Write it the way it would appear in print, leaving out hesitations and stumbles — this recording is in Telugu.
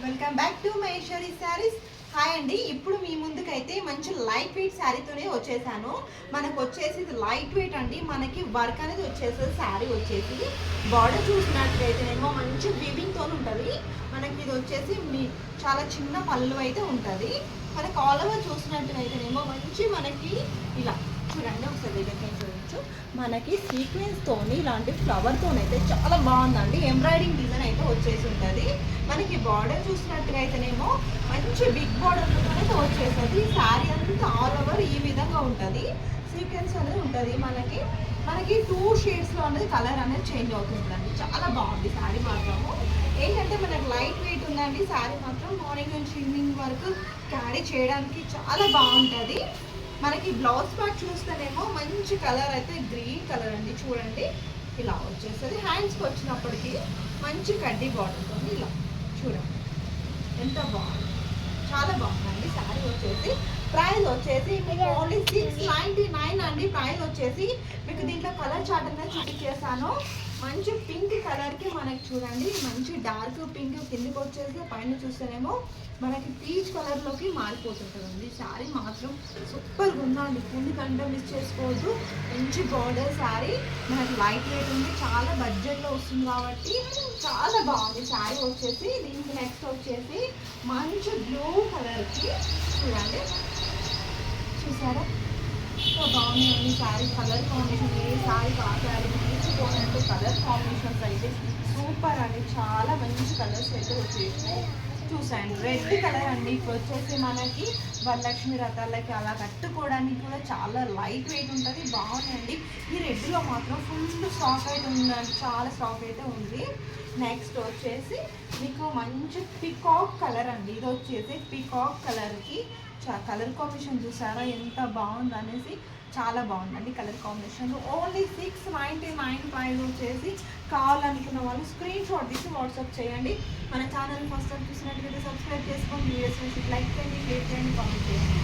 Welcome back to Maheshwari saris. Hi అండి, ఇప్పుడు మీ ముందుకైతే మంచి లైట్ వెయిట్ శారీతోనే వచ్చేసాను. మనకు వచ్చేసి ఇది లైట్ వెయిట్ అండి. మనకి వర్క్ అనేది వచ్చేసి శారీ వచ్చేసి బార్డర్ చూసినట్లయితేనేమో మంచి వివింగ్తో ఉంటుంది. మనకి ఇది వచ్చేసి చాలా చిన్న పళ్ళు అయితే ఉంటుంది. మనకి ఆల్ ఓవర్ చూసినట్లయితేనేమో మంచి మనకి ఇలా చూడండి, ఒకసారి దగ్గరికి చూడొచ్చు. మనకి సీక్వెన్స్తోని ఇలాంటి ఫ్లవర్తోనైతే చాలా బాగుందండి. ఎంబ్రాయిడింగ్ డిజైన్ అయితే వచ్చేసి ఉంటుంది. మనకి బార్డర్ చూసినట్టుగా అయితేనేమో మంచి బిగ్ బార్డర్తో అయితే వచ్చేస్తుంది. శారీ అంతా ఆల్ ఓవర్ ఈ విధంగా ఉంటుంది. సీక్వెన్స్ అనేది ఉంటుంది. మనకి 2 షేడ్స్లో అనేది కలర్ అనేది చేంజ్ అవుతుందండి. చాలా బాగుంది శారీ మాత్రము. ఏంటంటే మనకు లైట్ వెయిట్ ఉందండి. శారీ మాత్రం మార్నింగ్ నుంచి ఈవినింగ్ వరకు క్యారీ చేయడానికి చాలా బాగుంటుంది. మనకి బ్లౌజ్ పార్ట్ చూస్తేనేమో మంచి కలర్ అయితే గ్రీన్ కలర్ అండి. చూడండి ఇలా వచ్చేస్తుంది. హ్యాండ్స్కి వచ్చినప్పటికీ మంచి కడ్డీ బార్డర్తో ఇలా చూడండి ఎంత బాగుంది. చాలా బాగుందండి శారీ వచ్చేసి. ప్రైస్ వచ్చేసి మీకు ఓన్లీ 699 అండి. ప్రైస్ వచ్చేసి మీకు దీంట్లో కలర్ చార్ట్ అనేది చూపించేసాను. మంచి పింక్ కలర్కి మనకి చూడండి మంచి డార్క్ పింక్, కిందకి వచ్చేసి పైన చూస్తేనేమో మనకి పీచ్ కలర్లోకి మారిపోతుంటుందండి. శారీ మాత్రం సూపర్గా ఉందండి. ఎందుకంటే మిస్ చేసుకోవద్దు. మంచి బార్డర్ శారీ, మనకి లైట్ వెయిట్ ఉంది, చాలా బడ్జెట్లో వస్తుంది కాబట్టి చాలా బాగుంది శారీ వచ్చేసి. దీనికి నెక్స్ట్ వచ్చేసి మంచి బ్లూ కలర్కి చూడండి, చూసారా సో బాగున్నాయండి శారీ. కలర్ కాంబినేషన్ ఏ శారీ ఆ శారీ తీసుకోవాలంటే కలర్ కాంబినేషన్స్ అయితే సూపర్ అండి. చాలా మంచి కలర్స్ అయితే వచ్చేసినాయి. చూసాను రెడ్ కలర్ అండి. ఇప్పుడు వచ్చేసి మనకి వరలక్ష్మి రథాలకి అలా కట్టుకోవడానికి కూడా చాలా లైట్ వెయిట్ ఉంటుంది. బాగుందండి. ఈ రెడ్లో మాత్రం ఫుల్ స్టాక్ అయితే ఉందండి. చాలా స్టాక్ అయితే ఉంది. నెక్స్ట్ వచ్చేసి మీకు మంచి పికాక్ కలర్ అండి. ఇది వచ్చేసి పికాక్ కలర్కి కలర్ కాంబినేషన్ చూసారా ఎంత బాగుంది అనేసి. చాలా బాగుందండి కలర్ కాంబినేషన్. ఓన్లీ 699 ప్రైస్ వచ్చేసి. కావాలనుకున్న వాళ్ళు స్క్రీన్ షాట్ తీసి వాట్సాప్ చేయండి. మన ఛానల్ ఫస్ట్ టైం చూసినట్లయితే సబ్స్క్రైబ్ చేసుకోండి. వీడియోస్ లైక్ చేయండి, షేర్ చేయండి, కామెంట్ చేయండి.